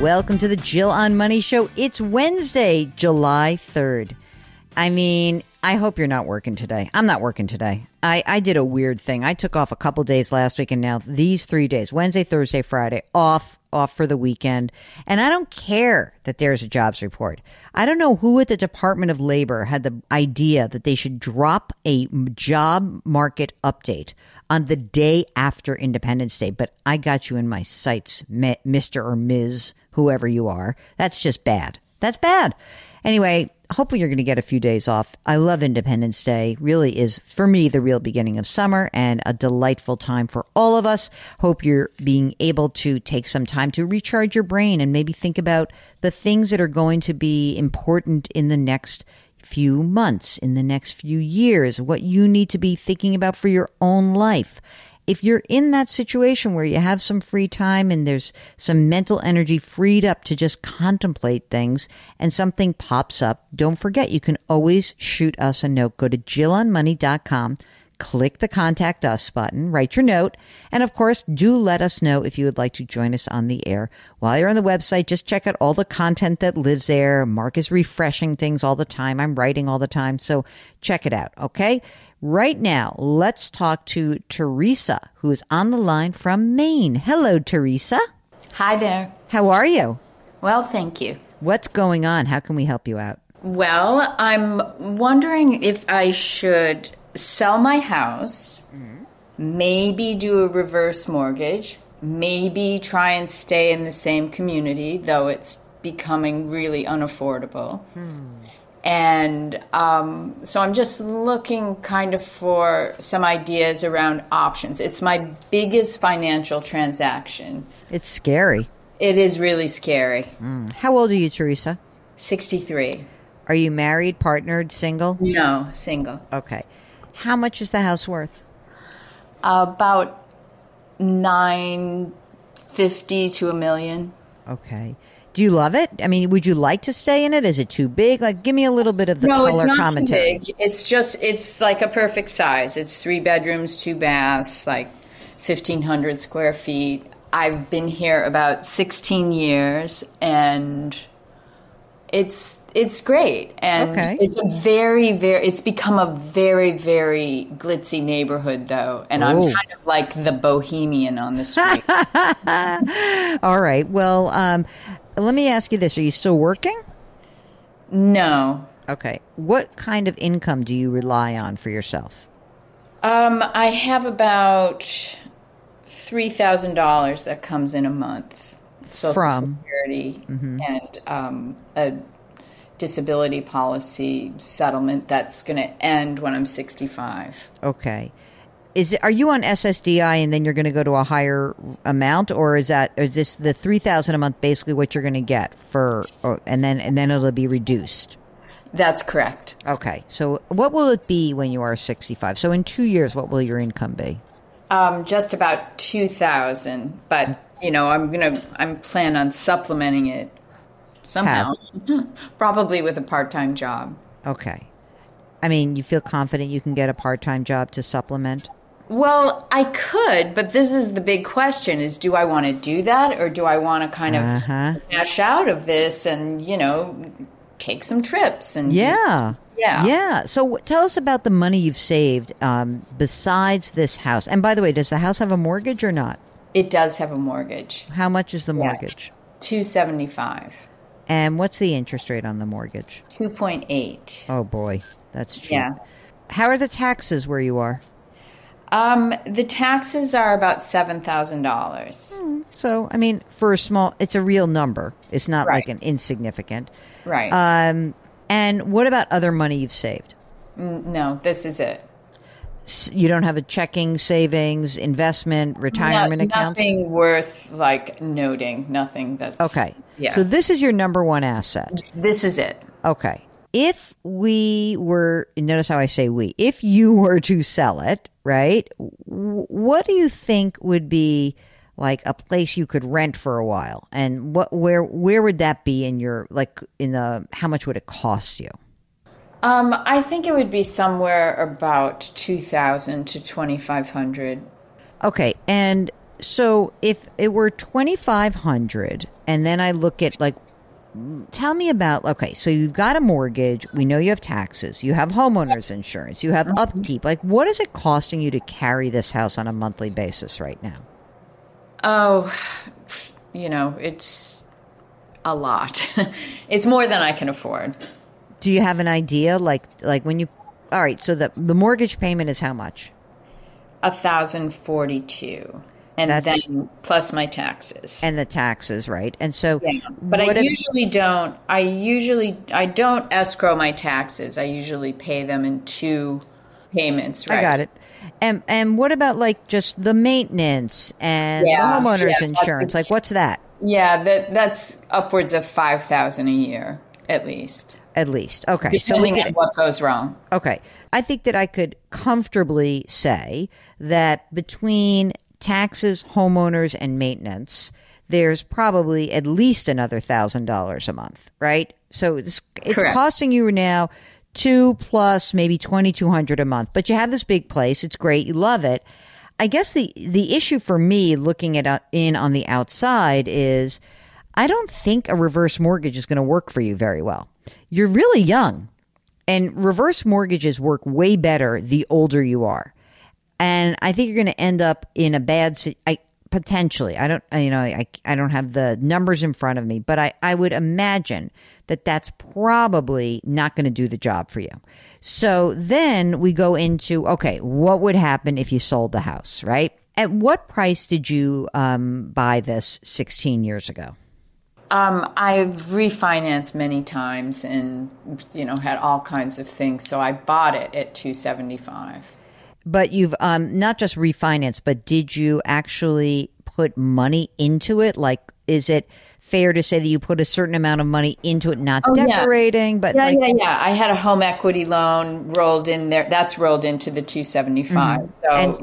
Welcome to the Jill on Money Show. It's Wednesday, July 3rd. I mean, I hope you're not working today. I'm not working today. I did a weird thing. I took off a couple days last week, and now these 3 days, Wednesday, Thursday, Friday, off for the weekend. And I don't care that there's a jobs report. I don't know who at the Department of Labor had the idea that they should drop a job market update on the day after Independence Day. But I got you in my sights, Mr. or Ms., whoever you are. That's just bad. That's bad. Anyway, hopefully you're going to get a few days off. I love Independence Day. Really is, for me, the real beginning of summer and a delightful time for all of us. Hope you're being able to take some time to recharge your brain and maybe think about the things that are going to be important in the next few months, in the next few years, what you need to be thinking about for your own life. If you're in that situation where you have some free time and there's some mental energy freed up to just contemplate things and something pops up, don't forget you can always shoot us a note. Go to jillonmoney.com, click the Contact Us button, write your note, and of course, do let us know if you would like to join us on the air. While you're on the website, just check out all the content that lives there. Mark is refreshing things all the time. I'm writing all the time, so check it out, okay? Right now, let's talk to Teresa, who is on the line from Maine. Hello, Teresa. Hi there. How are you? Well, thank you. What's going on? How can we help you out? Well, I'm wondering if I should sell my house, maybe do a reverse mortgage, maybe try and stay in the same community, though it's becoming really unaffordable. And so I'm just looking kind of for some ideas around options. It's my biggest financial transaction. It's scary. It is really scary. How old are you, Teresa? 63. Are you married, partnered, single? No, single. Okay. How much is the house worth? About $950 to $1 million. Okay. Do you love it? I mean, would you like to stay in it? Is it too big? Like, give me a little bit of the color commentary. No, it's not too big. It's like a perfect size. It's 3 bedrooms, 2 baths, like 1,500 square feet. I've been here about 16 years, and it's great. And okay. It's it's become a very, very glitzy neighborhood, though. And I'm kind of like the bohemian on the street. All right. Well, let me ask you this. Are you still working? No. Okay. What kind of income do you rely on for yourself? I have about $3,000 that comes in a month. Social Security and a disability policy settlement that's going to end when I'm 65. Okay. Are you on SSDI and then you're going to go to a higher amount, or is this the $3,000 a month basically what you're going to get and then it'll be reduced? That's correct. Okay. So what will it be when you are 65? So in 2 years, what will your income be? Just about $2,000, but I'm planning on supplementing it somehow. Probably with a part-time job. Okay. I mean, you feel confident you can get a part-time job to supplement? Well, I could, but this is the big question is, do I want to do that, or do I want to kind of cash out of this and, take some trips? And Yeah. So tell us about the money you've saved besides this house. And by the way, does the house have a mortgage or not? It does have a mortgage. How much is the mortgage? $275. And what's the interest rate on the mortgage? 2.8. Oh, boy. That's cheap. Yeah. How are the taxes where you are? The taxes are about $7,000. So, I mean, for it's a real number. It's not like an insignificant. Right. And what about other money you've saved? No, this is it. You don't have a checking, savings, investment, retirement accounts? Nothing worth noting. Nothing that's... Okay. Yeah. So this is your number one asset. This is it. Okay. If notice how I say if you were to sell it, right, what do you think would be like a place you could rent for a while? And where would that be how much would it cost you? I think it would be somewhere about $2,000 to $2,500. Okay. And So if it were 2,500 and then I look at like, tell me about, okay, so you've got a mortgage. We know you have taxes. You have homeowners insurance. You have upkeep. Like, what is it costing you to carry this house on a monthly basis right now? Oh, it's a lot. It's more than I can afford. Do you have an idea? Like when you, all right, so the mortgage payment is how much? 1,042. And then plus my taxes. And the taxes, right? And so, yeah. But I don't escrow my taxes. I usually pay them in 2 payments, right? I got it. And what about like just the maintenance and the homeowners insurance? Like, what's that? Yeah, that's upwards of $5,000 a year, at least. At least. Okay. Depending on what goes wrong. Okay. I think that I could comfortably say that between taxes, homeowners, and maintenance, there's probably at least another $1,000 a month, right? So it's costing you now 2 plus maybe $2,200 a month, but you have this big place. It's great. You love it. I guess the issue for me looking at in on the outside is I don't think a reverse mortgage is going to work for you very well. You're really young, and reverse mortgages work way better the older you are. And I think you're going to end up in a bad potentially. I don't have the numbers in front of me, but I would imagine that that's probably not going to do the job for you. So then we go into, okay, what would happen if you sold the house, right? At what price did you buy this 16 years ago? I've refinanced many times and, had all kinds of things. So I bought it at $275. But you've not just refinanced, but did you actually put money into it? Like, is it fair to say that you put a certain amount of money into it, not decorating? But yeah. I had a home equity loan rolled in there. That's rolled into the $275. Mm-hmm. So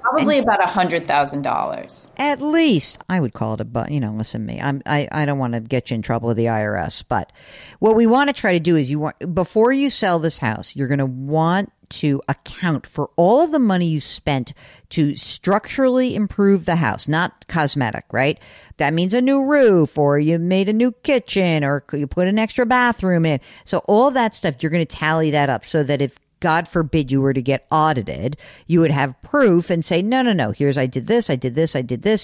probably about $100,000. At least I would call it listen to me. I don't want to get you in trouble with the IRS, but what we want to try to do is before you sell this house, you're going to want to account for all of the money you spent to structurally improve the house, not cosmetic, right? That means a new roof, or you made a new kitchen, or you put an extra bathroom in. So all that stuff, you're going to tally that up so that if God forbid you were to get audited, you would have proof and say, no, here's, I did this,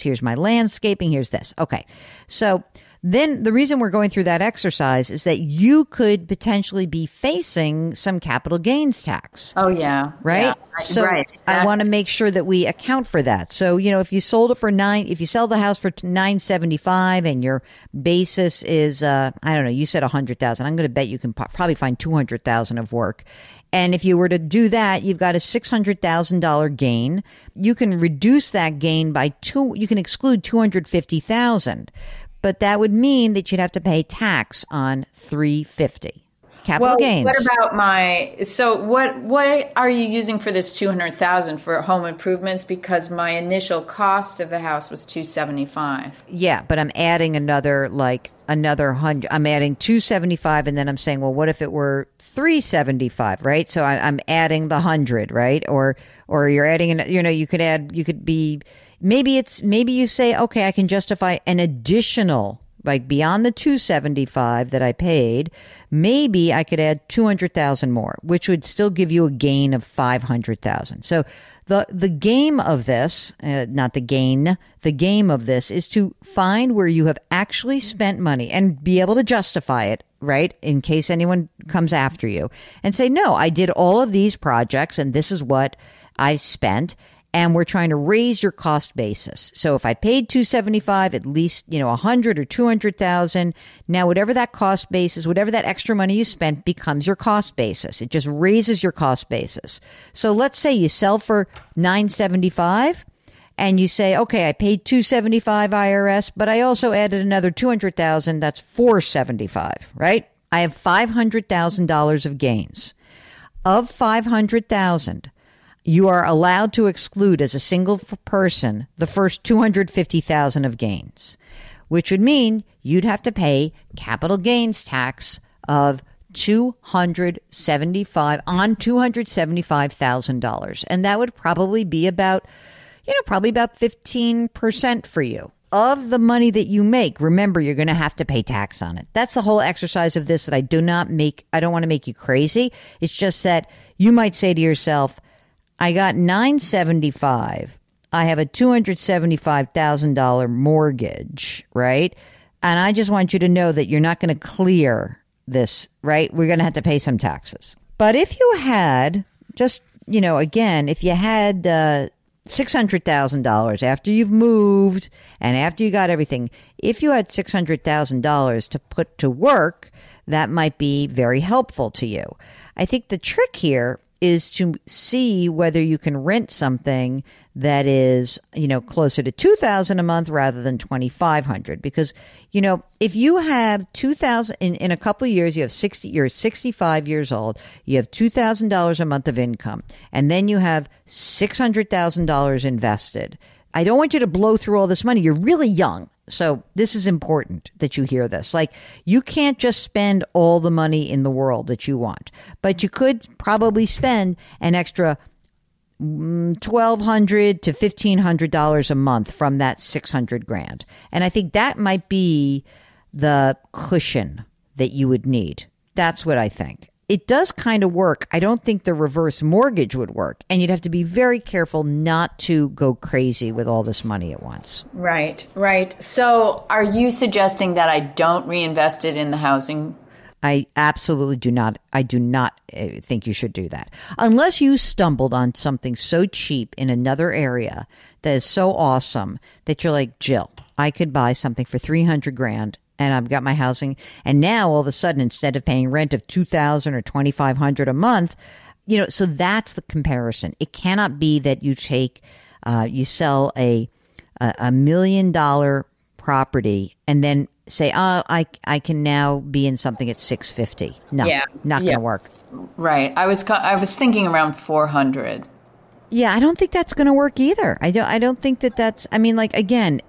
here's my landscaping, here's this. Okay. So then the reason we're going through that exercise is that you could potentially be facing some capital gains tax. Oh, yeah. Right? Yeah. So right, exactly. I want to make sure that we account for that. So, if you sold it for if you sell the house for $975 and your basis is, I don't know, you said $100,000. I'm going to bet you can probably find $200,000 of work. And if you were to do that, you've got a $600,000 gain. You can reduce that gain by you can exclude $250,000. But that would mean that you'd have to pay tax on $350,000 capital gains. What about what are you using for this $200,000 for home improvements? Because my initial cost of the house was $275,000. Yeah, but I'm adding another $100. I'm adding $275,000, and then I'm saying, well, what if it were $375,000, right? So I'm adding the $100, right? Or you're adding maybe you say, okay, I can justify an additional, like beyond the $275,000 that I paid, maybe I could add $200,000 more, which would still give you a gain of $500,000. So the game of this, the game of this is to find where you have actually spent money and be able to justify it, right? In case anyone comes after you and say, no, I did all of these projects and this is what I spent. And we're trying to raise your cost basis. So if I paid $275,000, at least, $100,000 or $200,000. Now, whatever that cost basis, whatever that extra money you spent becomes your cost basis. It just raises your cost basis. So let's say you sell for $975,000 and you say, okay, I paid $275,000 IRS, but I also added another $200,000. That's $475,000, right? I have $500,000 of gains. Of $500,000, you are allowed to exclude as a single person the first $250,000 of gains, which would mean you'd have to pay capital gains tax of $275,000 on $275,000. And that would probably be about, probably about 15% for you. Of the money that you make, remember, you're going to have to pay tax on it. That's the whole exercise of this that I don't want to make you crazy. It's just that you might say to yourself, I got $975. I have a $275,000 mortgage, right? And I just want you to know that you're not going to clear this, right? We're going to have to pay some taxes. But if you had again, if you had $600,000 after you've moved and after you got everything, if you had $600,000 to put to work, that might be very helpful to you. I think the trick here is to see whether you can rent something that is, closer to $2,000 a month rather than $2,500. Because, if you have $2,000 in a couple of years, you're 65 years old, you have $2,000 a month of income, and then you have $600,000 invested. I don't want you to blow through all this money. You're really young. So this is important that you hear this. Like, you can't just spend all the money in the world that you want, but you could probably spend an extra $1,200 to $1,500 a month from that $600,000. And I think that might be the cushion that you would need. That's what I think. It does kind of work. I don't think the reverse mortgage would work. And you'd have to be very careful not to go crazy with all this money at once. Right. So are you suggesting that I don't reinvest it in the housing? I absolutely do not. I do not think you should do that. Unless you stumbled on something so cheap in another area that is so awesome that you're like, Jill, I could buy something for $300,000. And I've got my housing. And now all of a sudden, instead of paying rent of $2,000 or $2,500 a month, so that's the comparison. It cannot be that you you sell a $1 million property and then say, I can now be in something at $650. No, not going to work. Right. I was thinking around $400. Yeah, I don't think that's going to work either. I don't think that's, again,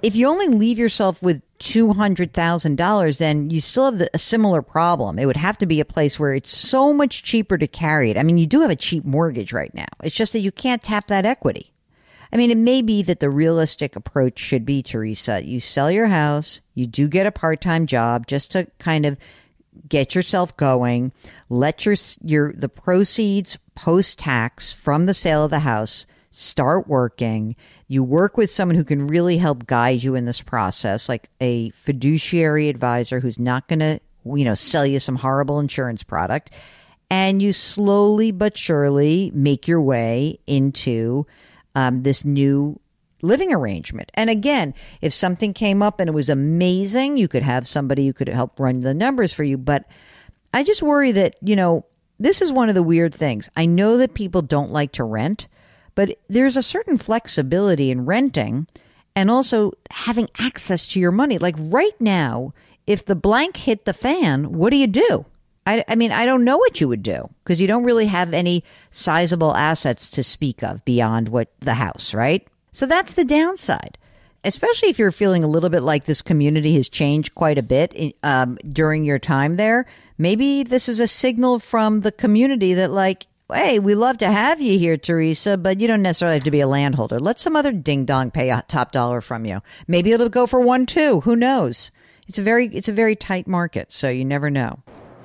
if you only leave yourself with $200,000, then you still have a similar problem. It would have to be a place where it's so much cheaper to carry it. You do have a cheap mortgage right now. It's just that you can't tap that equity. It may be that the realistic approach should be, Teresa, you sell your house, you do get a part-time job just to kind of get yourself going, let the proceeds post-tax from the sale of the house start working. You work with someone who can really help guide you in this process, like a fiduciary advisor who's not going to, sell you some horrible insurance product. And you slowly but surely make your way into this new living arrangement. And again, if something came up and it was amazing, you could have somebody who could help run the numbers for you. But I just worry that, this is one of the weird things. I know that people don't like to rent, but there's a certain flexibility in renting and also having access to your money. Like right now, if the blank hit the fan, what do you do? I don't know what you would do because you don't really have any sizable assets to speak of beyond what the house, right? So that's the downside, especially if you're feeling a little bit like this community has changed quite a bit during your time there. Maybe this is a signal from the community that like, hey, we love to have you here, Teresa, but you don't necessarily have to be a landholder. Let some other ding-dong pay a top dollar from you. Maybe it'll go for $1, $2. Who knows? It's a very tight market, so you never know.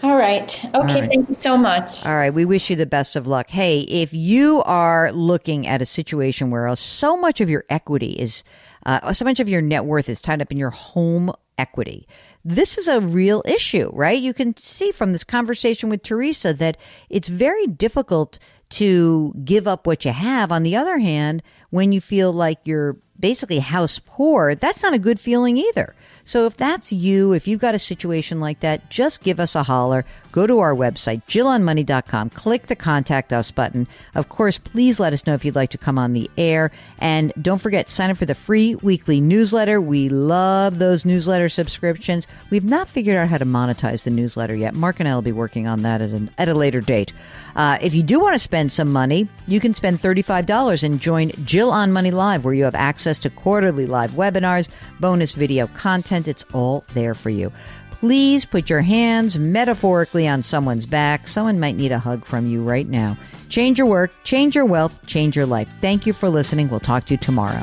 All right. Okay, Thank you so much. All right, we wish you the best of luck. Hey, if you are looking at a situation where so much of your equity is, so much of your net worth is tied up in your home equity, this is a real issue, right? You can see from this conversation with Teresa that it's very difficult to give up what you have. On the other hand, when you feel like you're basically house poor, that's not a good feeling either. So if that's you, if you've got a situation like that, just give us a holler. Go to our website, JillOnMoney.com. Click the Contact Us button. Of course, please let us know if you'd like to come on the air. And don't forget, sign up for the free weekly newsletter. We love those newsletter subscriptions. We've not figured out how to monetize the newsletter yet. Mark and I will be working on that at a later date. If you do want to spend some money, you can spend $35 and join Jill on Money Live, where you have access to quarterly live webinars, bonus video content. It's all there for you. Please put your hands metaphorically on someone's back. Someone might need a hug from you right now. Change your work, change your wealth, change your life. Thank you for listening. We'll talk to you tomorrow.